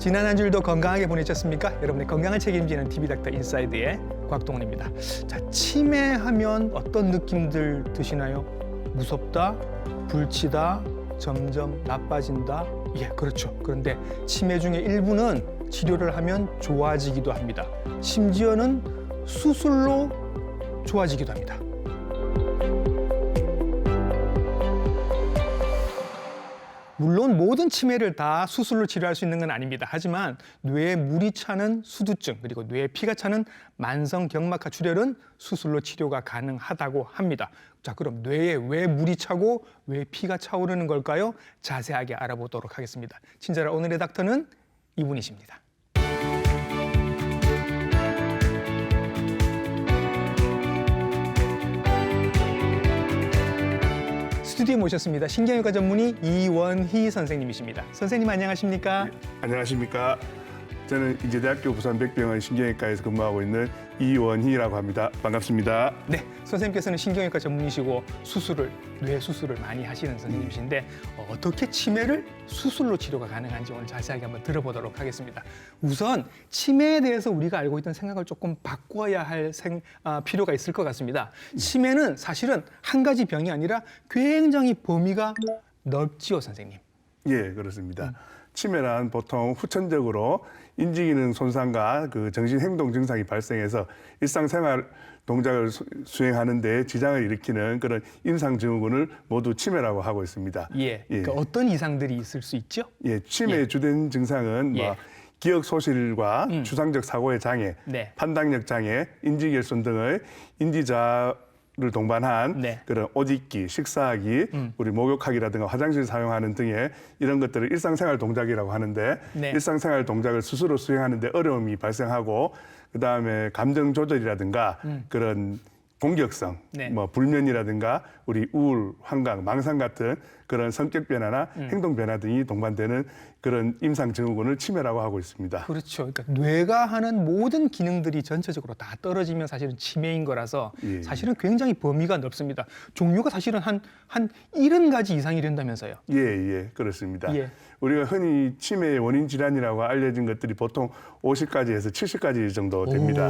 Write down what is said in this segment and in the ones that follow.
지난 한 주일도 건강하게 보내셨습니까? 여러분의 건강을 책임지는 TV닥터 인사이드의 곽동원입니다. 자, 치매하면 어떤 느낌들 드시나요? 무섭다, 불치다, 점점 나빠진다. 예, 그렇죠. 그런데 치매 중에 일부는 치료를 하면 좋아지기도 합니다. 심지어는 수술로 좋아지기도 합니다. 물론 모든 치매를 다 수술로 치료할 수 있는 건 아닙니다. 하지만 뇌에 물이 차는 수두증 그리고 뇌에 피가 차는 만성경막하 출혈은 수술로 치료가 가능하다고 합니다. 자, 그럼 뇌에 왜 물이 차고 왜 피가 차오르는 걸까요? 자세하게 알아보도록 하겠습니다. 친절한 오늘의 닥터는 이분이십니다. 스튜디오에 모셨습니다. 신경외과 전문의 이원희 선생님이십니다. 선생님 안녕하십니까? 네, 안녕하십니까? 저는 인제대학교 부산백병원 신경외과에서 근무하고 있는 이원희라고 합니다. 반갑습니다. 네, 선생님께서는 신경외과 전문의시고 뇌 수술을 많이 하시는 선생님이신데 어떻게 치매를 수술로 치료가 가능한지 오늘 자세하게 한번 들어보도록 하겠습니다. 우선 치매에 대해서 우리가 알고 있던 생각을 조금 바꿔야 할 필요가 있을 것 같습니다. 치매는 사실은 한 가지 병이 아니라 굉장히 범위가 넓지요, 선생님. 예, 그렇습니다. 치매란 보통 후천적으로 인지기능 손상과 정신행동 증상이 발생해서 일상생활 동작을 수행하는 데 지장을 일으키는 그런 임상증후군을 모두 치매라고 하고 있습니다. 예, 그러니까 어떤 이상들이 있을 수 있죠? 예, 치매의 주된 증상은 기억 소실과 추상적 사고의 장애, 판단력 장애, 인지결손 등의 인지자를 동반한 그런 옷 입기, 식사하기, 우리 목욕하기라든가 화장실 사용하는 등의 이런 것들을 일상생활 동작이라고 하는데 일상생활 동작을 스스로 수행하는 데 어려움이 발생하고 그다음에 감정 조절이라든가 그런 공격성, 불면이라든가 우리 우울, 환각, 망상 같은 그런 성격 변화나 행동 변화 등이 동반되는 그런 임상 증후군을 치매라고 하고 있습니다. 그렇죠. 그러니까 뇌가 하는 모든 기능들이 전체적으로 다 떨어지면 사실은 치매인 거라서 사실은 굉장히 범위가 넓습니다. 종류가 사실은 한 70가지 이상이 된다면서요. 예, 그렇습니다. 우리가 흔히 치매의 원인 질환이라고 알려진 것들이 보통 50가지에서 70가지 정도 됩니다.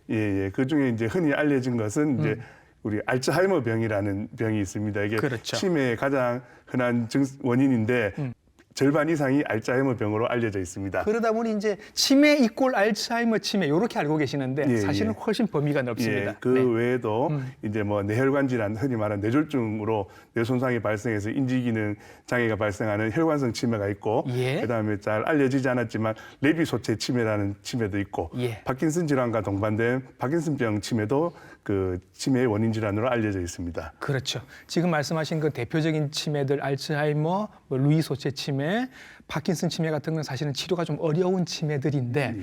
그 중에 이제 흔히 알려진 것은 이제 우리 알츠하이머 병이라는 병이 있습니다. 이게 치매의 가장 흔한 원인인데 절반 이상이 알츠하이머 병으로 알려져 있습니다. 그러다 보니 이제 치매 이꼴 알츠하이머 치매 이렇게 알고 계시는데 사실은 훨씬 범위가 넓습니다. 그 외에도 이제 뇌혈관 질환, 흔히 말하는 뇌졸중으로 뇌 손상이 발생해서 인지기능 장애가 발생하는 혈관성 치매가 있고, 그다음에 잘 알려지지 않았지만 레비 소체 치매라는 치매도 있고, 파킨슨 질환과 동반된 파킨슨병 치매도 그 치매의 원인 질환으로 알려져 있습니다. 그렇죠. 지금 말씀하신 그 대표적인 치매들 알츠하이머, 루이 소체 치매, 파킨슨 치매 같은 건 사실은 치료가 좀 어려운 치매들인데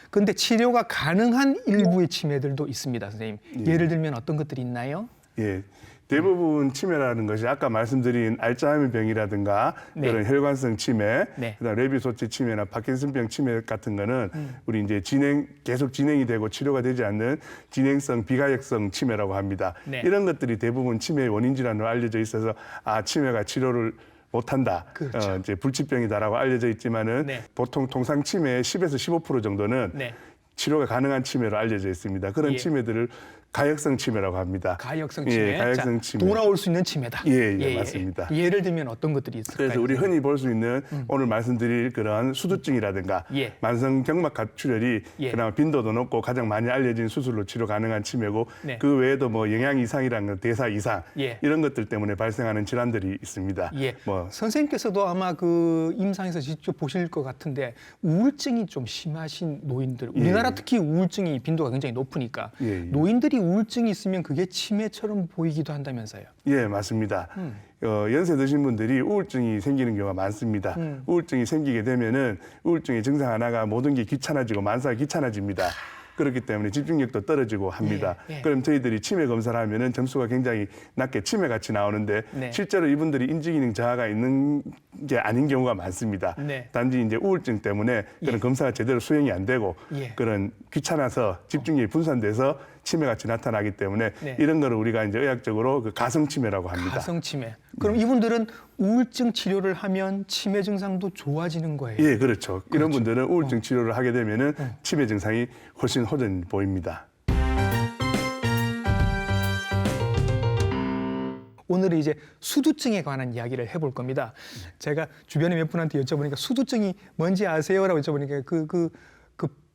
근데 치료가 가능한 일부의 치매들도 있습니다, 선생님. 예를 들면 어떤 것들이 있나요? 대부분 치매라는 것이 아까 말씀드린 알츠하이머 병이라든가 그런 혈관성 치매, 그다음 레비 소체 치매나 파킨슨병 치매 같은 거는 우리 이제 계속 진행이 되고 치료가 되지 않는 진행성 비가역성 치매라고 합니다. 이런 것들이 대부분 치매의 원인 질환으로 알려져 있어서 치매가 치료를 못한다. 이제 불치병이다라고 알려져 있지만은 보통 통상 치매의 10에서 15% 정도는 치료가 가능한 치매로 알려져 있습니다. 그런 치매들을 가역성 치매라고 합니다. 가역성 치매. 가역성 치매. 돌아올 수 있는 치매다. 맞습니다. 예를 들면 어떤 것들이 있을까요? 그래서 우리 흔히 볼 수 있는 오늘 말씀드릴 그런 수두증이라든가 만성경막하 출혈이 그나마 빈도도 높고 가장 많이 알려진 수술로 치료 가능한 치매고 그 외에도 영양 이상이라는 대사 이상 이런 것들 때문에 발생하는 질환들이 있습니다. 선생님께서도 아마 그 임상에서 직접 보실 것 같은데 우울증이 좀 심하신 노인들, 우리나라 특히 우울증이 빈도가 굉장히 높으니까 노인들이 우울증이 있으면 그게 치매처럼 보이기도 한다면서요. 맞습니다. 연세 드신 분들이 우울증이 생기는 경우가 많습니다. 우울증이 생기게 되면은 우울증의 증상 하나가 모든 게 귀찮아지고 만사가 귀찮아집니다. 그렇기 때문에 집중력도 떨어지고 합니다. 그럼 저희들이 치매 검사를 하면은 점수가 굉장히 낮게 치매같이 나오는데 실제로 이분들이 인지기능 저하가 있는 게 아닌 경우가 많습니다. 단지 이제 우울증 때문에 그런 검사가 제대로 수행이 안 되고 그런 귀찮아서 집중력이 분산돼서 치매같이 나타나기 때문에 네. 이런 거를 우리가 이제 의학적으로 그 가성치매라고 합니다. 가성치매. 그럼 이분들은 우울증 치료를 하면 치매 증상도 좋아지는 거예요? 예, 그렇죠. 이런 분들은 우울증 치료를 하게 되면은 치매 증상이 훨씬 호전이 보입니다. 오늘은 이제 수두증에 관한 이야기를 해볼 겁니다. 제가 주변에 몇 분한테 여쭤보니까 수두증이 뭔지 아세요라고 여쭤보니까 그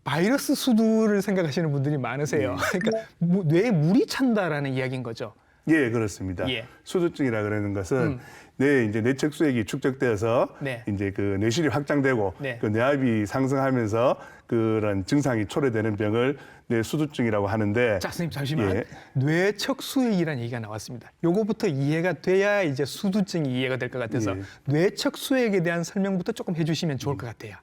바이러스 수두를 생각하시는 분들이 많으세요. 그러니까 뇌에 물이 찬다라는 이야기인 거죠. 예, 그렇습니다. 예. 수두증이라 그러는 것은 뇌 이제 뇌척 수액이 축적되어서 네. 이제 그 뇌실이 확장되고 네. 그 뇌압이 상승하면서 그런 증상이 초래되는 병을 뇌수두증이라고 하는데. 자, 선생님 잠시만. 예. 뇌척 수액이라는 얘기가 나왔습니다. 요거부터 이해가 돼야 이제 수두증이 이해가 될 것 같아서 예. 뇌척 수액에 대한 설명부터 조금 해주시면 좋을 것 같아요.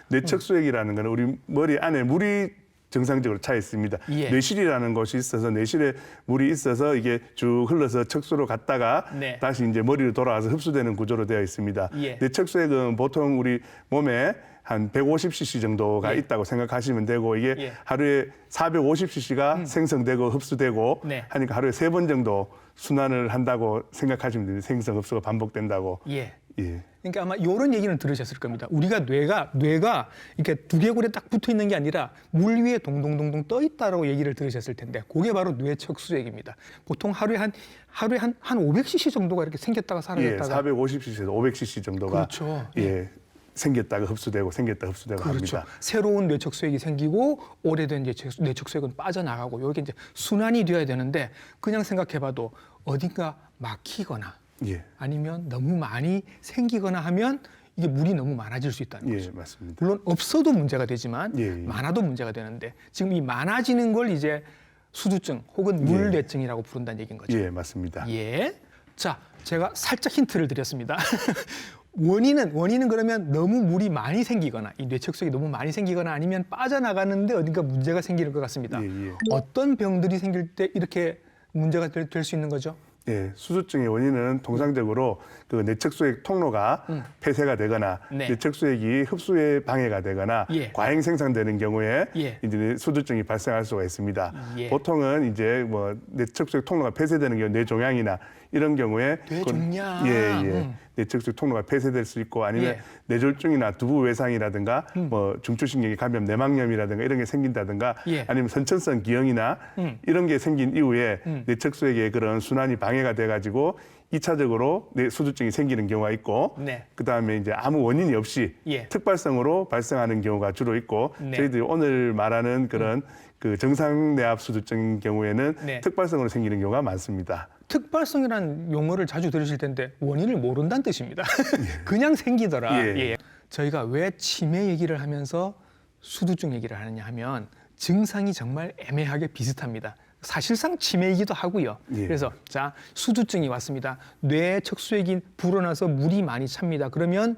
뇌척 수액이라는 것은 우리 머리 안에 물이 정상적으로 차 있습니다. 예. 뇌실이라는 곳이 있어서 뇌실에 물이 있어서 이게 쭉 흘러서 척수로 갔다가 네. 다시 이제 머리로 돌아와서 흡수되는 구조로 되어 있습니다. 예. 뇌척수액은 보통 우리 몸에 한 150cc 정도가 예. 있다고 생각하시면 되고 이게 예. 하루에 450cc가 생성되고 흡수되고 네. 하니까 하루에 3번 정도 순환을 한다고 생각하시면 됩니다. 생성 흡수가 반복된다고. 예. 예. 그러니까 아마 이런 얘기는 들으셨을 겁니다. 우리가 뇌가 이렇게 두개골에 딱 붙어 있는 게 아니라 물 위에 동동동동 떠 있다라고 얘기를 들으셨을 텐데 그게 바로 뇌척 수액입니다. 보통 하루에 한 500cc 정도가 이렇게 생겼다가 사라졌다가 450cc에서 500cc 정도가 그렇죠. 예. 생겼다가 흡수되고 생겼다가 흡수되고 그렇죠. 합니다. 새로운 뇌척 수액이 생기고 오래된 뇌척 수액은 빠져나가고 이게 이제 순환이 되어야 되는데 그냥 생각해봐도 어딘가 막히거나 예. 아니면 너무 많이 생기거나 하면 이게 물이 너무 많아질 수 있다는 예, 거죠. 맞습니다. 물론 없어도 문제가 되지만 예. 많아도 문제가 되는데 지금 이 많아지는 걸 이제 수두증 혹은 물뇌증이라고 부른다는 얘기인 거죠. 예, 맞습니다. 예. 자, 제가 살짝 힌트를 드렸습니다. 원인은 그러면 너무 물이 많이 생기거나 이 뇌척수액이 너무 많이 생기거나 아니면 빠져나가는데 어딘가 문제가 생기는 것 같습니다. 예, 예. 어떤 병들이 생길 때 이렇게 문제가 될 수 있는 거죠? 예, 수두증의 원인은 통상적으로 그 뇌척수액 통로가 폐쇄가 되거나 네. 뇌척수액이 흡수에 방해가 되거나 예. 과잉 생산되는 경우에 예. 이제 수두증이 발생할 수가 있습니다. 예. 보통은 이제 뭐 뇌척수액 통로가 폐쇄되는 경우 뇌종양이나 이런 경우에 뇌종양. 예. 뇌척수액 통로가 폐쇄될 수 있고 아니면 예. 뇌졸중이나 두부 외상이라든가 뭐 중추신경의 감염, 내막염이라든가 이런 게 생긴다든가 예. 아니면 선천성 기형이나 이런 게 생긴 이후에 뇌척수액의 그런 순환이 방해가 돼가지고 2차적으로 뇌수두증이 생기는 경우가 있고 네. 그다음에 이제 아무 원인이 없이 예. 특발성으로 발생하는 경우가 주로 있고 네. 저희들이 오늘 말하는 그런 그 정상 뇌압 수두증 경우에는 네. 특발성으로 생기는 경우가 많습니다. 특발성이라는 용어를 자주 들으실 텐데 원인을 모른다는 뜻입니다. 그냥 생기더라. 예. 예. 저희가 왜 치매 얘기를 하면서 수두증 얘기를 하느냐 하면 증상이 정말 애매하게 비슷합니다. 사실상 치매이기도 하고요. 예. 그래서 자 수두증이 왔습니다. 뇌 척수액이 불어나서 물이 많이 찹니다. 그러면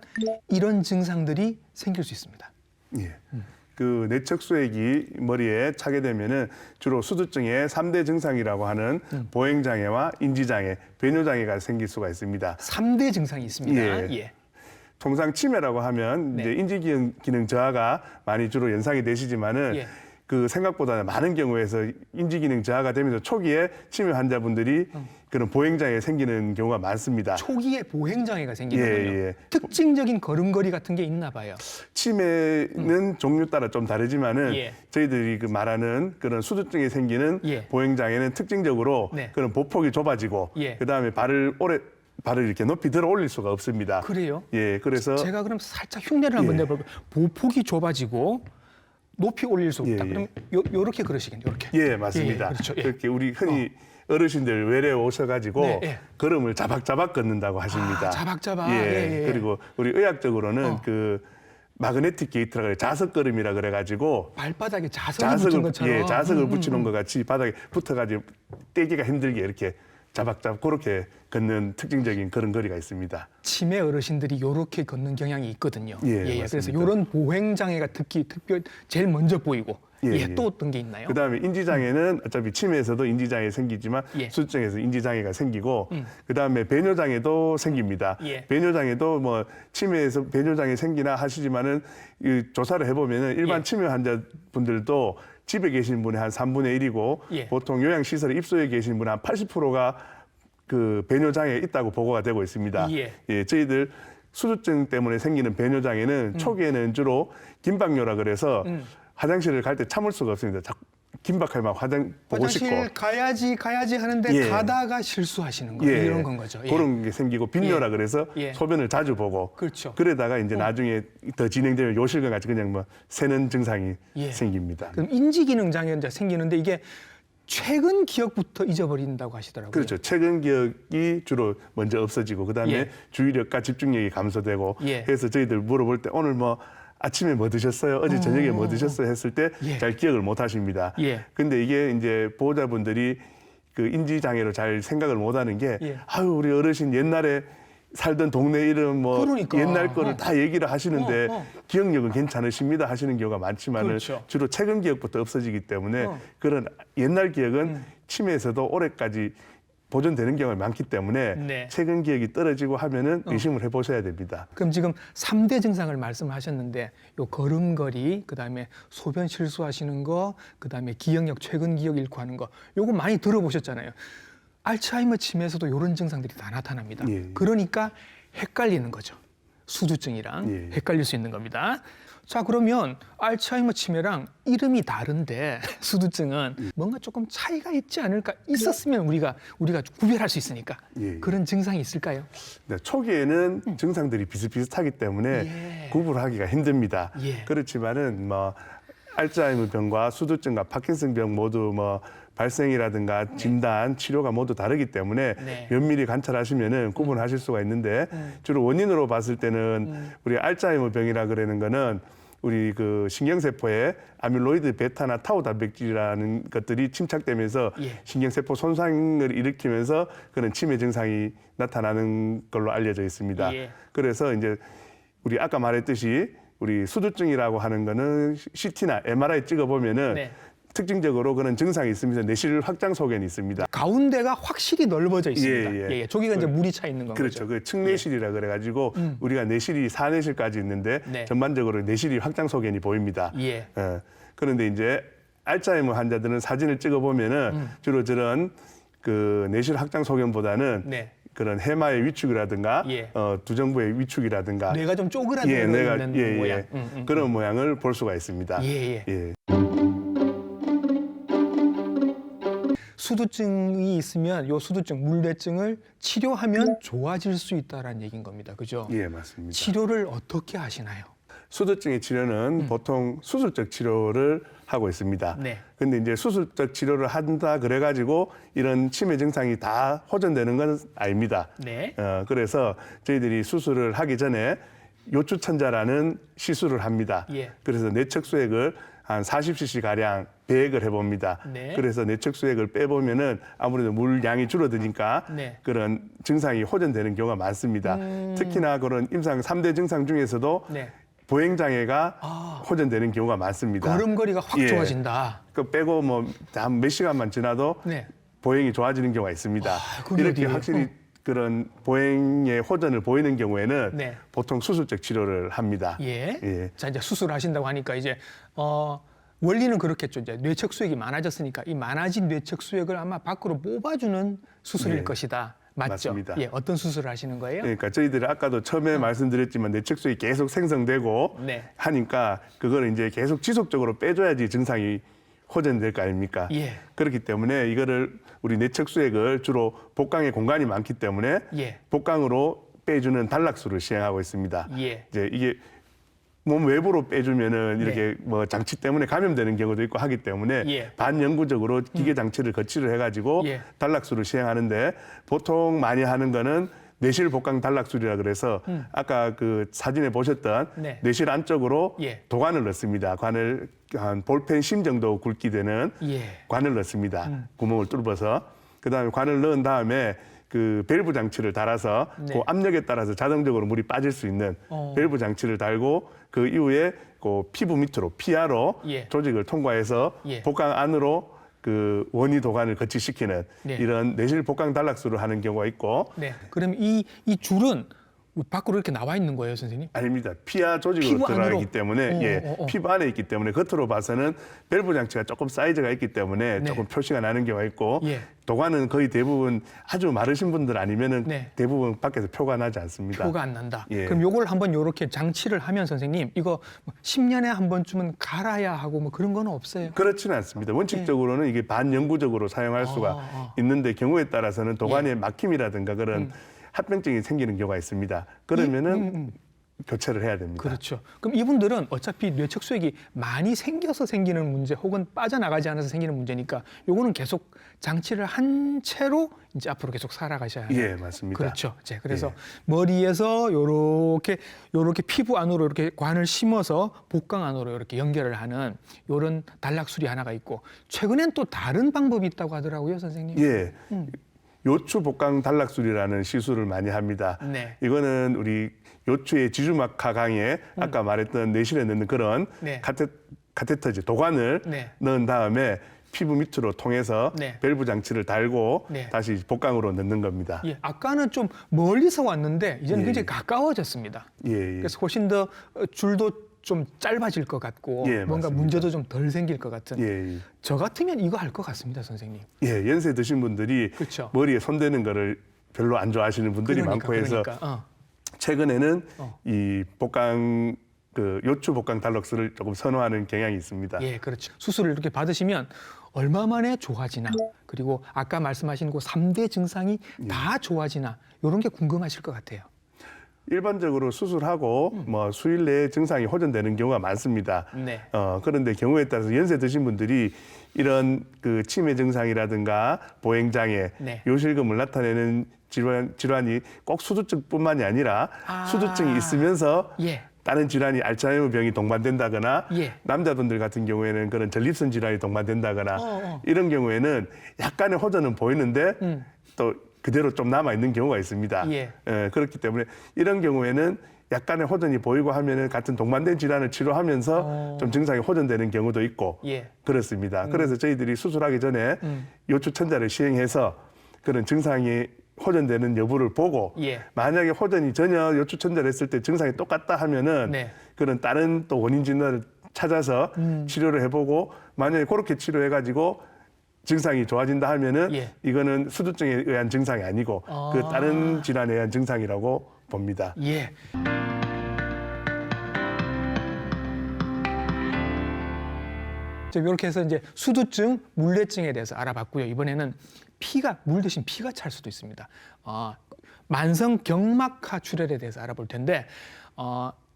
이런 증상들이 생길 수 있습니다. 예. 그 뇌척수액이 머리에 차게 되면은 주로 수두증의 3대 증상이라고 하는 보행장애와 인지장애, 배뇨장애가 생길 수가 있습니다. 3대 증상이 있습니다. 예. 예. 통상 치매라고 하면 네. 이제 인지기능 저하가 많이 주로 연상이 되시지만은 예. 그 생각보다 많은 경우에서 인지기능 저하가 되면서 초기에 치매 환자분들이 그런 보행장애 생기는 경우가 많습니다. 초기에 보행장애가 생기는군요. 예. 특징적인 걸음걸이 같은 게 있나 봐요. 치매는 종류 따라 좀 다르지만은 예. 저희들이 그 말하는 그런 수두증이 생기는 예. 보행장애는 특징적으로 네. 그런 보폭이 좁아지고 예. 그다음에 발을 이렇게 높이 들어 올릴 수가 없습니다. 그래요? 예, 그래서 제가 그럼 살짝 흉내를 한번 예. 내볼게요. 보폭이 좁아지고 높이 올릴 수 없다. 예, 예. 그럼 요렇게 그러시겠네요. 요렇게. 예, 맞습니다. 그렇죠. 예. 이렇게 우리 흔히 어르신들 외래 오셔가지고 네, 예. 걸음을 자박자박 걷는다고 하십니다. 아, 자박자박. 예. 예, 예. 그리고 우리 의학적으로는 그 마그네틱 게이트라 그래 자석걸음이라 그래가지고 발바닥에 자석을 붙인 것처럼. 예, 자석을 붙여놓은 것 같이 바닥에 붙어가지고 떼기가 힘들게 이렇게 자박자박 그렇게 걷는 특징적인 그런 거리가 있습니다. 치매 어르신들이 요렇게 걷는 경향이 있거든요. 예, 그래서 맞습니다. 요런 보행장애가 특별 제일 먼저 보이고 예. 또 어떤 게 있나요? 그다음에 인지장애는 어차피 치매에서도 인지장애 생기지만 예. 수두증에서 인지장애가 생기고 그다음에 배뇨장애도 생깁니다. 예. 배뇨장애도 뭐 치매에서 배뇨장애 생기나 하시지만은 이 조사를 해보면은 일반 예. 치매 환자분들도 집에 계신 분의 한 3분의 1이고 예. 보통 요양시설에 입소해 계신 분의 한 80%가 그 배뇨장애 있다고 보고가 되고 있습니다. 예. 저희들 수두증 때문에 생기는 배뇨장애는 초기에는 주로 긴박뇨라 그래서 화장실을 갈 때 참을 수가 없습니다. 자꾸 긴박하게 막 보고 싶고. 화장실 가야지 하는데 예. 가다가 실수하시는 거 이런 건 거죠. 예. 그런 게 생기고 빈뇨라 그래서 예. 소변을 자주 보고. 그렇죠. 그러다가 이제 나중에 더 진행되면 요실과 같이 그냥 뭐 새는 증상이 생깁니다. 그럼 인지기능 장애가 생기는데 이게 최근 기억부터 잊어버린다고 하시더라고요. 그렇죠. 최근 기억이 주로 먼저 없어지고 그다음에 예. 주의력과 집중력이 감소되고 예. 해서 저희들 물어볼 때 오늘 뭐 아침에 뭐 드셨어요? 어제 저녁에 뭐 드셨어요? 했을 때 잘 기억을 못 하십니다. 근데 이게 이제 보호자분들이 그 인지 장애로 잘 생각을 못 하는 게 아유, 우리 어르신 옛날에 살던 동네 이름 뭐 그러니까. 옛날 거를 다 얘기를 하시는데 기억력은 괜찮으십니다 하시는 경우가 많지만은 그렇죠. 주로 최근 기억부터 없어지기 때문에 그런 옛날 기억은 치매에서도 오래까지 보존되는 경우가 많기 때문에 최근 기억이 떨어지고 하면은 의심을 해보셔야 됩니다. 그럼 지금 3대 증상을 말씀하셨는데 요 걸음걸이, 그다음에 소변 실수하시는 거, 그다음에 기억력, 최근 기억 잃고 하는 거 요거 많이 들어보셨잖아요. 알츠하이머 치매에서도 이런 증상들이 다 나타납니다. 그러니까 헷갈리는 거죠. 수두증이랑 헷갈릴 수 있는 겁니다. 자, 그러면 알츠하이머 치매랑 이름이 다른데 수두증은 뭔가 조금 차이가 있지 않을까? 있었으면 우리가 구별할 수 있으니까 그런 증상이 있을까요? 네, 초기에는 증상들이 비슷비슷하기 때문에 구분하기가 힘듭니다. 그렇지만은 뭐 알츠하이머 병과 수두증과 파킨슨병 모두 뭐 발생이라든가 진단, 치료가 모두 다르기 때문에 면밀히 관찰하시면은 구분하실 수가 있는데 주로 원인으로 봤을 때는 우리 알츠하이머 병이라 그러는 거는 우리 그 신경세포에 아밀로이드 베타나 타우 단백질이라는 것들이 침착되면서 신경세포 손상을 일으키면서 그런 치매 증상이 나타나는 걸로 알려져 있습니다. 그래서 이제 우리 아까 말했듯이 우리 수두증이라고 하는 거는 CT나 MRI 찍어보면은 특징적으로 그런 증상이 있으면서 내실 확장 소견이 있습니다. 가운데가 확실히 넓어져 있습니다. 저기가 이제 물이 차 있는 거죠. 그렇죠. 그 측내실이라 그래가지고 우리가 내실이 4내실까지 있는데 전반적으로 내실이 확장 소견이 보입니다. 그런데 이제 알츠하이머 환자들은 사진을 찍어보면은 주로 저런 그 내실 확장 소견보다는 그런 해마의 위축이라든가 두정부의 위축이라든가 뇌가 좀 쪼그라드는 모양 그런 모양을 볼 수가 있습니다. 수두증이 있으면 요 수두증 물뇌증을 치료하면 좋아질 수 있다라는 얘기인 겁니다. 그죠? 예, 맞습니다. 치료를 어떻게 하시나요? 수두증의 치료는 보통 수술적 치료를 하고 있습니다. 근데 이제 수술적 치료를 한다 그래가지고 이런 치매 증상이 다 호전되는 건 아닙니다. 그래서 저희들이 수술을 하기 전에 요추천자라는 시술을 합니다. 그래서 내척수액을 한 40cc 가량 배액을 해봅니다. 그래서 내척수액을 빼보면은 아무래도 물량이 줄어드니까 그런 증상이 호전되는 경우가 많습니다. 특히나 그런 임상 3대 증상 중에서도 보행장애가 호전되는 경우가 많습니다. 걸음걸이가 확 좋아진다. 그 빼고 뭐 한 몇 시간만 지나도 보행이 좋아지는 경우가 있습니다. 이렇게 확실히 그런 보행의 호전을 보이는 경우에는 보통 수술적 치료를 합니다. 자, 이제 수술하신다고 하니까 이제 원리는 그렇겠죠. 이제 뇌척수액이 많아졌으니까 이 많아진 뇌척수액을 아마 밖으로 뽑아주는 수술일 것이다. 맞죠? 맞습니다. 어떤 수술을 하시는 거예요? 그러니까 저희들이 아까도 처음에 말씀드렸지만 뇌척수액이 계속 생성되고 하니까 그거를 이제 계속 지속적으로 빼줘야지 증상이 호전될 거 아닙니까? 그렇기 때문에 이거를 우리 뇌척수액을 주로 복강에 공간이 많기 때문에 복강으로 빼주는 단락수를 시행하고 있습니다. 이제 이게 몸 외부로 빼주면은 이렇게 뭐 장치 때문에 감염되는 경우도 있고 하기 때문에 반영구적으로 기계 장치를 거치를 해가지고 단락수를 시행하는데 보통 많이 하는 거는 뇌실 복강 단락술이라 그래서 아까 그 사진에 보셨던 뇌실 안쪽으로 도관을 넣습니다. 관을 한 볼펜 심 정도 굵기 되는 관을 넣습니다. 구멍을 뚫어서 그다음에 관을 넣은 다음에 그 밸브 장치를 달아서 그 압력에 따라서 자동적으로 물이 빠질 수 있는 밸브 장치를 달고 그 이후에 그 피부 밑으로 피하로 조직을 통과해서 복강 안으로 그 원위 도관을 거치시키는 이런 내실 복강 단락술을 하는 경우가 있고 그럼 이 줄은 밖으로 이렇게 나와 있는 거예요, 선생님? 아닙니다. 피하 조직으로 피부 들어가 안으로? 있기 때문에 피부 안에 있기 때문에 겉으로 봐서는 밸브 장치가 조금 사이즈가 있기 때문에 네. 조금 표시가 나는 경우가 있고 예. 도관은 거의 대부분 아주 마르신 분들 아니면은 네. 대부분 밖에서 표가 나지 않습니다. 표가 안 난다. 예. 그럼 요걸 한번 요렇게 장치를 하면 선생님 이거 10년에 한 번쯤은 갈아야 하고 뭐 그런 건 없어요? 그렇지는 않습니다. 원칙적으로는 이게 반영구적으로 사용할 수가 있는데 경우에 따라서는 도관에 막힘이라든가 그런 합병증이 생기는 경우가 있습니다. 그러면은 교체를 해야 됩니다. 그렇죠. 그럼 이분들은 어차피 뇌척수액이 많이 생겨서 생기는 문제 혹은 빠져나가지 않아서 생기는 문제니까 요거는 계속 장치를 한 채로 이제 앞으로 계속 살아가셔야 해요. 예, 맞습니다. 그렇죠. 그래서 머리에서 요렇게 피부 안으로 이렇게 관을 심어서 복강 안으로 이렇게 연결을 하는 요런 단락술이 하나가 있고 최근엔 또 다른 방법이 있다고 하더라고요, 선생님. 예. 요추 복강 단락술이라는 시술을 많이 합니다. 네. 이거는 우리 요추의 지주막 하강에 아까 말했던 내실에 넣는 그런 네. 카테터지 도관을 네. 넣은 다음에 피부 밑으로 통해서 네. 밸브 장치를 달고 네. 다시 복강으로 넣는 겁니다. 예, 아까는 좀 멀리서 왔는데 이제는 예. 굉장히 가까워졌습니다. 예, 예. 그래서 훨씬 더 줄도 좀 짧아질 것 같고 예, 뭔가 맞습니다. 문제도 좀 덜 생길 것 같은. 예, 예. 저 같으면 이거 할 것 같습니다, 선생님. 예, 연세 드신 분들이 그렇죠. 머리에 손대는 거를 별로 안 좋아하시는 분들이 많고 해서 최근에는 이 복강 요추 복강 달록스를 조금 선호하는 경향이 있습니다. 예, 그렇죠. 수술을 이렇게 받으시면 얼마 만에 좋아지나 그리고 아까 말씀하신 그 3대 증상이 다 좋아지나 이런 게 궁금하실 것 같아요. 일반적으로 수술하고 뭐 수일 내에 증상이 호전되는 경우가 많습니다. 네. 그런데 경우에 따라서 연세 드신 분들이 이런 그 치매 증상이라든가 보행 장애, 네. 요실금을 나타내는 질환이 꼭 수두증뿐만이 아니라 수두증이 있으면서 예. 다른 질환이 알츠하이머 병이 동반된다거나 예. 남자분들 같은 경우에는 그런 전립선 질환이 동반된다거나 이런 경우에는 약간의 호전은 보이는데 또 그대로 좀 남아 있는 경우가 있습니다. 예. 그렇기 때문에 이런 경우에는 약간의 호전이 보이고 하면은 같은 동반된 질환을 치료하면서 좀 증상이 호전되는 경우도 있고 예. 그렇습니다. 그래서 저희들이 수술하기 전에 요추 천자를 시행해서 그런 증상이 호전되는 여부를 보고 예. 만약에 호전이 전혀 요추 천자를 했을 때 증상이 똑같다 하면은 네. 그런 다른 또 원인 진단을 찾아서 치료를 해보고 만약에 그렇게 치료해가지고 증상이 좋아진다 하면은 예. 이거는 수두증에 의한 증상이 아니고 그 다른 질환에 의한 증상이라고 봅니다. 예. 이렇게 해서 이제 수두증, 물뇌증에 대해서 알아봤고요. 이번에는 물 대신 피가 찰 수도 있습니다. 만성 경막하 출혈에 대해서 알아볼 텐데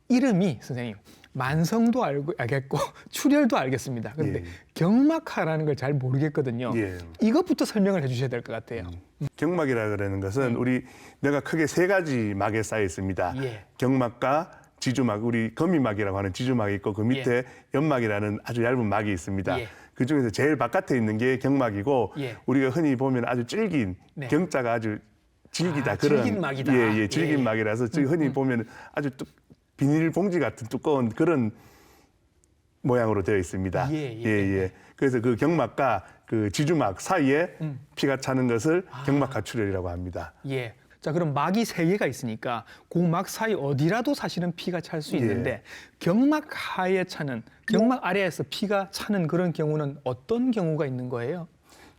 이름이 선생님 만성도 알겠고 출혈도 알겠습니다. 그런데 경막하라는 걸 잘 모르겠거든요. 이것부터 설명을 해주셔야 될 것 같아요. 경막이라 그러는 것은 우리 뇌가 크게 세 가지 막에 쌓여 있습니다. 경막과 지주막, 우리 거미막이라고 하는 지주막이 있고 그 밑에 연막이라는 아주 얇은 막이 있습니다. 그 중에서 제일 바깥에 있는 게 경막이고 우리가 흔히 보면 아주 질긴 경자가 아주 질기다 그런 질긴 막이다. 질긴 막이라서 흔히 보면 아주 비닐봉지 같은 두꺼운 그런 모양으로 되어 있습니다. 그래서 그 경막과 그 지주막 사이에 피가 차는 것을 경막하 출혈이라고 합니다. 자, 그럼 막이 3개가 있으니까 그 막 사이 어디라도 사실은 피가 찰 수 있는데 경막 하에 차는, 경막 아래에서 피가 차는 그런 경우는 어떤 경우가 있는 거예요?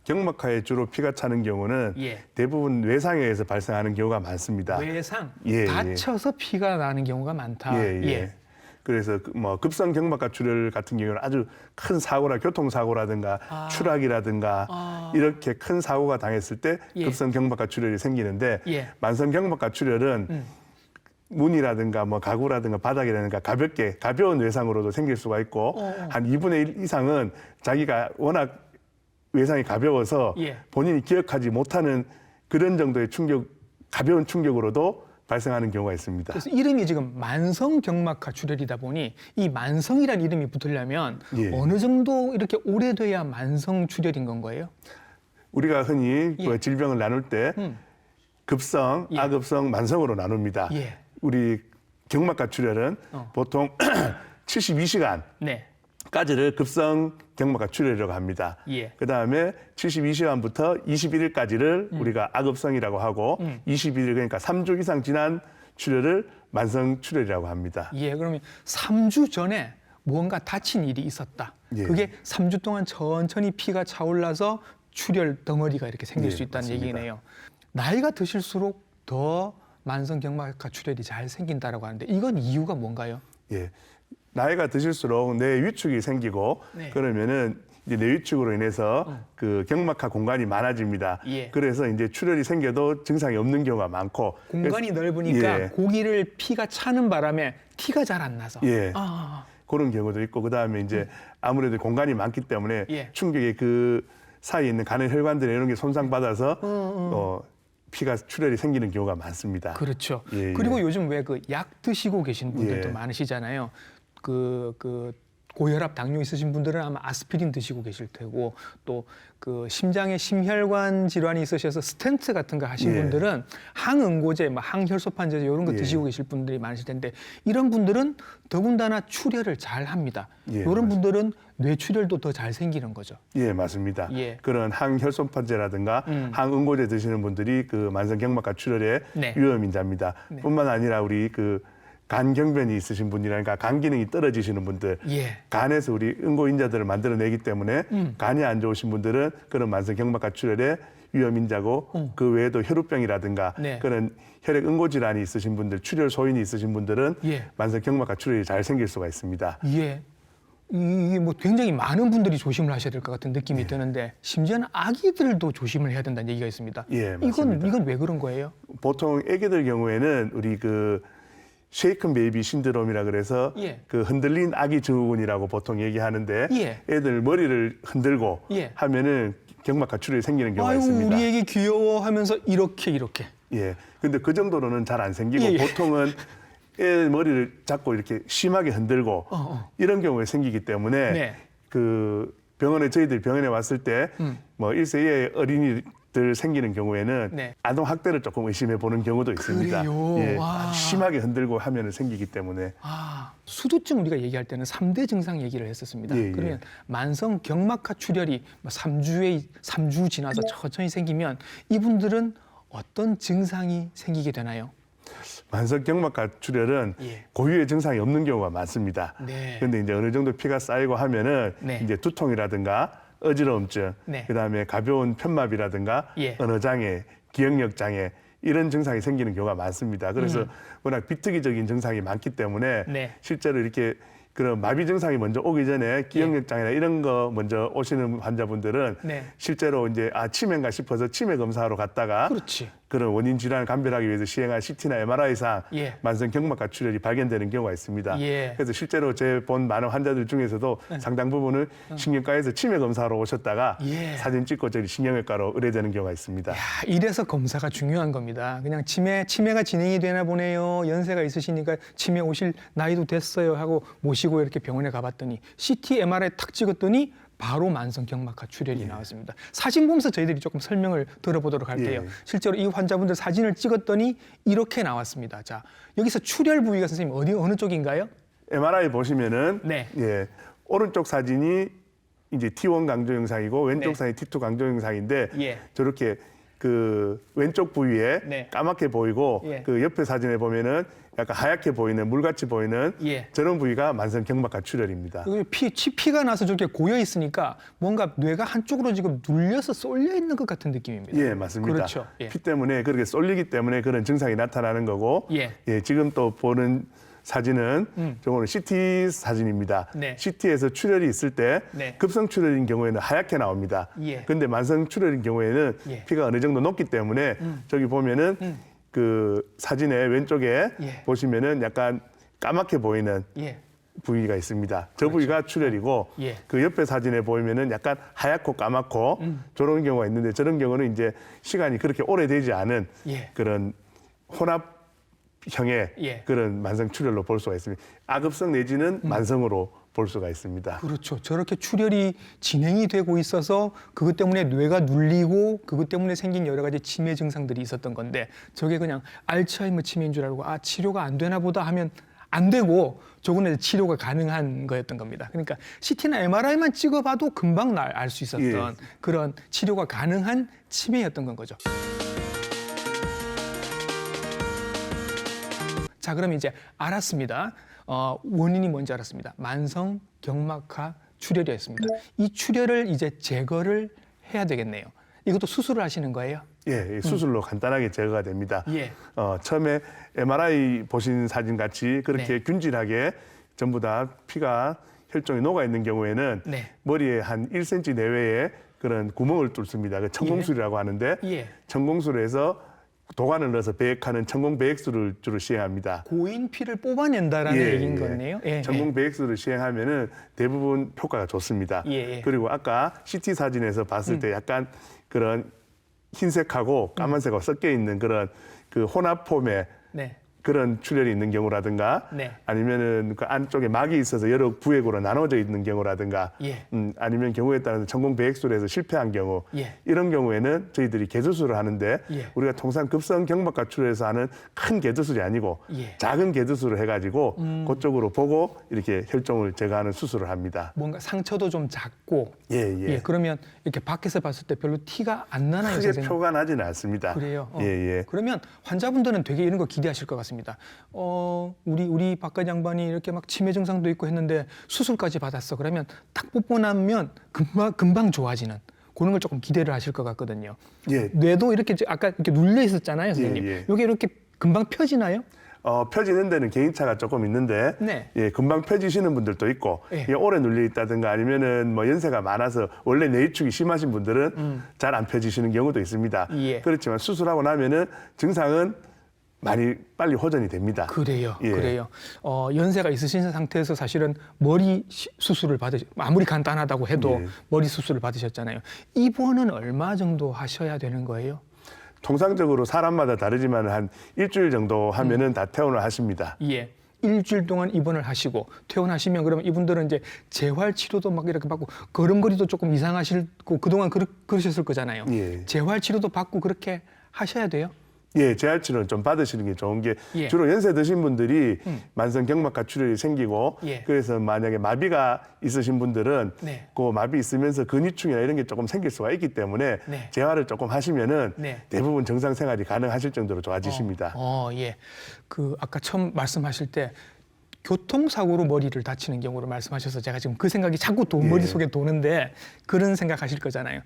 경막하에 주로 피가 차는 경우는 대부분 외상에 의해서 발생하는 경우가 많습니다. 외상? 다쳐서 피가 나는 경우가 많다. 그래서 뭐 급성 경막하 출혈 같은 경우는 아주 큰 사고라 교통사고라든가 추락이라든가 이렇게 큰 사고가 당했을 때 급성 경막하 출혈이 생기는데 만성 경막하 출혈은 문이라든가 뭐 가구라든가 바닥이라든가 가벼운 외상으로도 생길 수가 있고 한 2분의 1 이상은 자기가 워낙 외상이 가벼워서 본인이 기억하지 못하는 그런 정도의 가벼운 충격으로도 발생하는 경우가 있습니다. 그래서 이름이 지금 만성 경막하 출혈이다 보니 이 만성이라는 이름이 붙으려면 어느 정도 이렇게 오래돼야 만성 출혈인 건 거예요? 우리가 흔히 그 질병을 나눌 때 급성, 아급성, 만성으로 나눕니다. 우리 경막하 출혈은 보통 72시간 까지를 급성 경막하 출혈이라고 합니다. 그다음에 72시간부터 21일까지를 우리가 아급성이라고 하고 21일 그러니까 3주 이상 지난 출혈을 만성 출혈이라고 합니다. 예, 그러면 3주 전에 무언가 다친 일이 있었다. 예. 그게 3주 동안 천천히 피가 차올라서 출혈 덩어리가 이렇게 생길 예, 수 있다는 맞습니다. 얘기네요. 나이가 드실수록 더 만성경막하 출혈이 잘 생긴다라고 하는데 이건 이유가 뭔가요? 예. 나이가 드실수록 뇌 위축이 생기고 네. 그러면은 이제 뇌 위축으로 인해서 그 경막하 공간이 많아집니다. 예. 그래서 이제 출혈이 생겨도 증상이 없는 경우가 많고 공간이 넓으니까 예. 고기를 피가 차는 바람에 티가 잘 안 나서. 예. 아, 그런 경우도 있고 그다음에 이제 아무래도 공간이 많기 때문에 예. 충격에 그 사이에 있는 간의 혈관들 이런 게 손상받아서 피가 출혈이 생기는 경우가 많습니다. 그렇죠. 예, 그리고 예. 요즘 왜 그 약 드시고 계신 분들도 예. 많으시잖아요. 그 고혈압, 당뇨 있으신 분들은 아마 아스피린 드시고 계실 테고 또 그 심장에 심혈관 질환이 있으셔서 스텐트 같은 거 하신 예. 분들은 항응고제, 항혈소판제 이런 거 예. 드시고 계실 분들이 많으실 텐데 이런 분들은 더군다나 출혈을 잘 합니다. 예, 이런 분들은 뇌출혈도 더 잘 생기는 거죠. 예, 맞습니다. 예. 그런 항혈소판제라든가 항응고제 드시는 분들이 그 만성경막하 출혈의 네. 위험인자입니다. 네. 뿐만 아니라 우리 그 간경변이 있으신 분이라니까 간 기능이 떨어지시는 분들, 예. 간에서 우리 응고인자들을 만들어내기 때문에 간이 안 좋으신 분들은 그런 만성경막하 출혈의 위험인자고 그 외에도 혈우병이라든가 네. 그런 혈액 응고 질환이 있으신 분들, 출혈 소인이 있으신 분들은 예. 만성경막하 출혈이 잘 생길 수가 있습니다. 예. 이게 뭐 굉장히 많은 분들이 조심을 하셔야 될 것 같은 느낌이 드는데 심지어는 아기들도 조심을 해야 된다는 얘기가 있습니다. 예, 맞습니다. 이건 왜 그런 거예요? 보통 아기들 경우에는 우리 그 쉐이큰 베이비 신드롬이라 그래서 예. 그 흔들린 아기 증후군이라고 보통 얘기하는데 예. 애들 머리를 흔들고 예. 하면은 경막하 출혈이 생기는 경우가 아유, 있습니다. 우리 애기 귀여워하면서 이렇게. 예. 근데 그 정도로는 잘 안 생기고 예, 예. 보통은 애 머리를 잡고 이렇게 심하게 흔들고 이런 경우에 생기기 때문에 네. 그 병원에 저희들 병원에 왔을 때 뭐 1세 이하의 어린이들 생기는 경우에는 네. 아동 학대를 조금 의심해 보는 경우도 있습니다. 그래요? 예. 와. 아주 심하게 흔들고 하면은 생기기 때문에 수두증 우리가 얘기할 때는 3대 증상 얘기를 했었습니다. 예, 예. 그러면 만성 경막하 출혈이 3주 지나서 천천히 생기면 이분들은 어떤 증상이 생기게 되나요? 만성 경막하 출혈은 예. 고유의 증상이 없는 경우가 많습니다. 네. 근데 이제 어느 정도 피가 쌓이고 하면은 네. 이제 두통이라든가 어지러움증, 네. 그다음에 가벼운 편마비라든가 예. 언어 장애, 기억력 장애 이런 증상이 생기는 경우가 많습니다. 그래서 워낙 비특이적인 증상이 많기 때문에 네. 실제로 이렇게 그런 마비 증상이 먼저 오기 전에 기억력 장애나 이런 거 먼저 오시는 환자분들은 네. 실제로 이제 치매인가 싶어서 치매 검사하러 갔다가 그렇지. 그런 원인 질환을 감별하기 위해서 시행한 CT나 MRI상 예. 만성 경막하 출혈이 발견되는 경우가 있습니다. 예. 그래서 실제로 제 본 많은 환자들 중에서도 상당 부분은 신경과에서 치매 검사하러 오셨다가 예. 사진 찍고 저희 신경외과로 의뢰되는 경우가 있습니다. 야, 이래서 검사가 중요한 겁니다. 그냥 치매가 진행이 되나 보네요. 연세가 있으시니까 치매 오실 나이도 됐어요 하고 모시고 이렇게 병원에 가봤더니 CT, MRI 탁 찍었더니 바로 만성 경막하 출혈이 나왔습니다. 사진 보면서 저희들이 조금 설명을 들어보도록 할게요. 예. 실제로 이 환자분들 사진을 찍었더니 이렇게 나왔습니다. 자, 여기서 출혈 부위가 선생님 어느 쪽인가요? MRI 보시면은 네. 예, 오른쪽 사진이 이제 T1 강조 영상이고 왼쪽 네. 사진이 T2 강조 영상인데 예. 저렇게 그 왼쪽 부위에 네. 까맣게 보이고 예. 그 옆에 사진에 보면은 약간 하얗게 보이는 물같이 보이는 예. 저런 부위가 만성 경막하 출혈입니다. 피가 나서 저렇게 고여 있으니까 뭔가 뇌가 한쪽으로 지금 눌려서 쏠려 있는 것 같은 느낌입니다. 예, 맞습니다. 그렇죠. 예. 피 때문에 그렇게 쏠리기 때문에 그런 증상이 나타나는 거고, 예. 지금 또 보는 사진은 저거는 CT 사진입니다. 네. CT에서 출혈이 있을 때 네. 급성 출혈인 경우에는 하얗게 나옵니다. 예. 근데 만성 출혈인 경우에는 예. 피가 어느 정도 높기 때문에 저기 보면은 그 사진의 왼쪽에 예. 보시면은 약간 까맣게 보이는 예. 부위가 있습니다. 저 부위가 출혈이고 예. 그 옆에 사진에 보이면은 약간 하얗고 까맣고 저런 경우가 있는데 저런 경우는 이제 시간이 그렇게 오래되지 않은 예. 그런 혼합형의 예. 그런 만성 출혈로 볼 수가 있습니다. 아급성 내지는 만성으로 볼 수가 있습니다. 그렇죠. 저렇게 출혈이 진행이 되고 있어서 그것 때문에 뇌가 눌리고 그것 때문에 생긴 여러 가지 치매 증상들이 있었던 건데 저게 그냥 알츠하이머 치매인 줄 알고 치료가 안 되나 보다 하면 안 되고 저거는 치료가 가능한 거였던 겁니다. 그러니까 CT나 MRI만 찍어봐도 금방 알 수 있었던 예. 그런 치료가 가능한 치매였던 건 거죠. 자, 그러면 이제 알았습니다. 원인이 뭔지 알았습니다. 만성 경막하 출혈이었습니다. 이 출혈을 이제 제거를 해야 되겠네요. 이것도 수술을 하시는 거예요? 예, 수술로 간단하게 제거가 됩니다. 예. 처음에 MRI 보신 사진 같이 그렇게 네. 균질하게 전부 다 피가 혈종이 녹아 있는 경우에는 네. 머리에 한 1cm 내외의 그런 구멍을 뚫습니다. 그 천공술이라고 하는데 예. 천공술에서 도관을 넣어서 배액하는 천공배액술을 주로 시행합니다. 고인 피를 뽑아낸다라는 얘기인 거네요. 예, 천공배액술을 시행하면은 대부분 효과가 좋습니다. 예. 그리고 아까 CT 사진에서 봤을 때 약간 그런 흰색하고 까만색하고 섞여 있는 그런 그 혼합폼의 네. 그런 출혈이 있는 경우라든가 네. 아니면은 그 안쪽에 막이 있어서 여러 부액으로 나눠져 있는 경우라든가 예. 아니면 경우에 따라서 천공배액술에서 실패한 경우 예. 이런 경우에는 저희들이 개두술을 하는데 예. 우리가 통상 급성 경막과 출혈에서 하는 큰 개두술이 아니고 예. 작은 개두술을 해가지고 그쪽으로 보고 이렇게 혈종을 제거하는 수술을 합니다. 뭔가 상처도 좀 작고 예. 그러면 이렇게 밖에서 봤을 때 별로 티가 안 나나요, 크게 선생님? 표가 나지는 않습니다. 그래요. 예. 그러면 환자분들은 되게 이런 거 기대하실 것 같습니다. 우리 박관 양반이 이렇게 막 치매 증상도 있고 했는데 수술까지 받았어. 그러면 딱 뽑고 나면 금방 좋아지는 그런 걸 조금 기대를 하실 것 같거든요. 예. 뇌도 이렇게 아까 이렇게 눌려 있었잖아요, 선생님. 예. 이게 이렇게 금방 펴지나요? 펴지는 데는 개인차가 조금 있는데, 네. 금방 펴지시는 분들도 있고, 예. 오래 눌려 있다든가 아니면은 뭐 연세가 많아서 원래 뇌위축이 심하신 분들은 잘 안 펴지시는 경우도 있습니다. 예. 그렇지만 수술하고 나면은 증상은 많이 빨리 호전이 됩니다. 그래요. 예. 그래요. 연세가 있으신 상태에서 사실은 머리 수술을 아무리 간단하다고 해도 예. 머리 수술을 받으셨잖아요. 입원은 얼마 정도 하셔야 되는 거예요? 통상적으로 사람마다 다르지만 한 일주일 정도 하면은 다 퇴원을 하십니다. 예. 일주일 동안 입원을 하시고 퇴원하시면 그러면 이분들은 이제 재활 치료도 막 이렇게 받고 걸음걸이도 조금 이상하시고 그동안 그러셨을 거잖아요. 예. 재활 치료도 받고 그렇게 하셔야 돼요? 예, 재활치료는 좀 받으시는 게 좋은 게 예. 주로 연세 드신 분들이 만성 경막하 출혈이 생기고 예. 그래서 만약에 마비가 있으신 분들은 네. 그 마비 있으면서 근위충이나 이런 게 조금 생길 수가 있기 때문에 네. 재활을 조금 하시면은 네. 대부분 정상 생활이 가능하실 정도로 좋아지십니다. 예. 그 아까 처음 말씀하실 때 교통사고로 머리를 다치는 경우를 말씀하셔서 제가 지금 그 생각이 자꾸 머릿속에 도는데 그런 생각하실 거잖아요.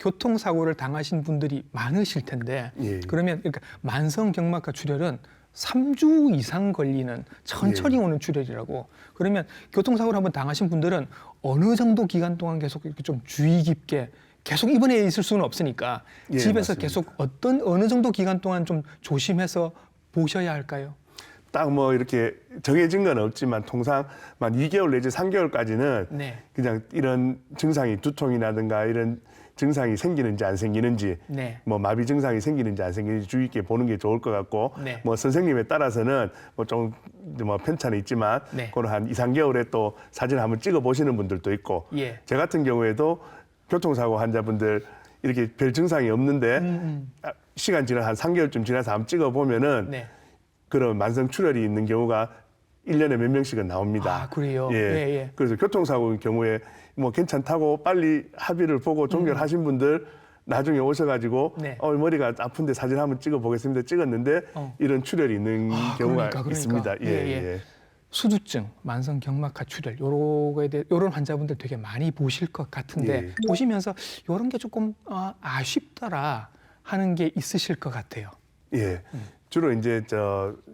교통사고를 당하신 분들이 많으실 텐데 예. 그러면 그러니까 만성경막하 출혈은 3주 이상 걸리는 천천히 오는 출혈이라고. 그러면 교통사고를 한번 당하신 분들은 어느 정도 기간 동안 계속 이렇게 좀 주의 깊게 계속 입원해 있을 수는 없으니까 예, 집에서 맞습니다. 계속 어느 정도 기간 동안 좀 조심해서 보셔야 할까요? 딱 뭐 이렇게 정해진 건 없지만 통상 만 2개월 내지 3개월까지는 네. 그냥 이런 증상이 두통이라든가 이런 증상이 생기는지 안 생기는지 네. 뭐 마비 증상이 생기는지 안 생기는지 주의 있게 보는 게 좋을 것 같고 네. 뭐 선생님에 따라서는 뭐 좀 뭐 편차는 있지만 네. 그걸 한 2, 3개월에 또 사진 한번 찍어 보시는 분들도 있고 예. 제 같은 경우에도 교통사고 환자분들 이렇게 별 증상이 없는데 시간 지나 한 3개월쯤 지나서 한번 찍어 보면은 네. 그런 만성 출혈이 있는 경우가 1년에 몇 명씩은 나옵니다. 아, 그래요? 예. 예. 그래서 교통사고의 경우에 뭐 괜찮다고 빨리 합의를 보고 종결하신 분들 나중에 오셔가지고 네. 머리가 아픈데 사진 한번 찍어보겠습니다. 찍었는데 이런 출혈이 있는 경우가 그러니까. 있습니다. 예. 수두증, 만성 경막하 출혈 요런 환자분들 되게 많이 보실 것 같은데 예. 보시면서 요런 게 조금 아쉽더라 하는 게 있으실 것 같아요. 예. 주로 이제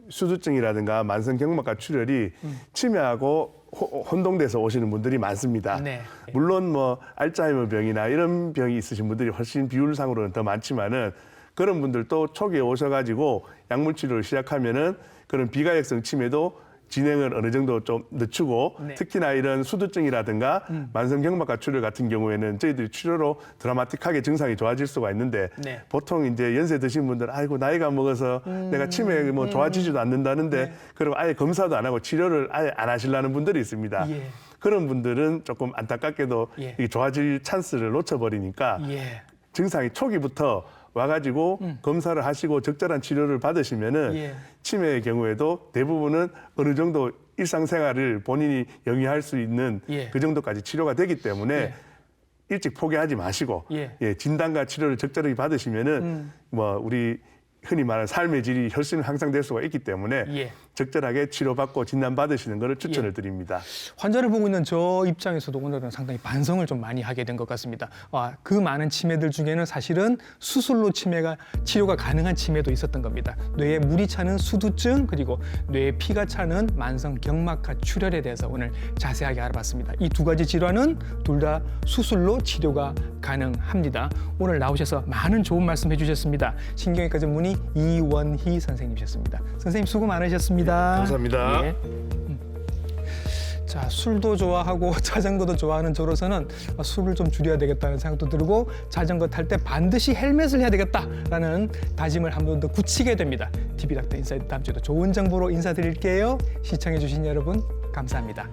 수두증이라든가 만성 경막하 출혈이 치매하고 혼동돼서 오시는 분들이 많습니다. 네. 물론 뭐 알츠하이머 병이나 이런 병이 있으신 분들이 훨씬 비율상으로는 더 많지만은 그런 분들도 초기에 오셔가지고 약물 치료를 시작하면은 그런 비가역성 치매도 진행을 어느 정도 좀 늦추고 네. 특히나 이런 수두증이라든가 만성 경막하 출혈 같은 경우에는 저희들이 치료로 드라마틱하게 증상이 좋아질 수가 있는데 네. 보통 이제 연세 드신 분들 아이고 나이가 먹어서 내가 치매 뭐 좋아지지도 않는다는데 그리고 아예 검사도 안 하고 치료를 아예 안 하시려는 분들이 있습니다. 예. 그런 분들은 조금 안타깝게도 예. 이게 좋아질 찬스를 놓쳐버리니까 예. 증상이 초기부터 와가지고 검사를 하시고 적절한 치료를 받으시면은 예. 치매의 경우에도 대부분은 어느 정도 일상생활을 본인이 영위할 수 있는 예. 그 정도까지 치료가 되기 때문에 일찍 포기하지 마시고 예. 진단과 치료를 적절하게 받으시면은 뭐 우리 흔히 말하는 삶의 질이 훨씬 향상될 수가 있기 때문에 예. 적절하게 치료받고 진단받으시는 것을 추천을 예. 드립니다. 환자를 보고 있는 저 입장에서도 오늘은 상당히 반성을 좀 많이 하게 된 것 같습니다. 그 많은 치매들 중에는 사실은 수술로 치료가 가능한 치매도 있었던 겁니다. 뇌에 물이 차는 수두증 그리고 뇌에 피가 차는 만성 경막하 출혈에 대해서 오늘 자세하게 알아봤습니다. 이 두 가지 질환은 둘 다 수술로 치료가 가능합니다. 오늘 나오셔서 많은 좋은 말씀 해주셨습니다. 신경외과 전문의 이원희 선생님이셨습니다. 선생님 수고 많으셨습니다. 감사합니다. 예. 자, 술도 좋아하고 자전거도 좋아하는 저로서는 술을 좀 줄여야 되겠다는 생각도 들고 자전거 탈 때 반드시 헬멧을 해야 되겠다라는 다짐을 한 번 더 굳히게 됩니다. TV닥터 인사이드 다음 주에도 좋은 정보로 인사드릴게요. 시청해 주신 여러분 감사합니다.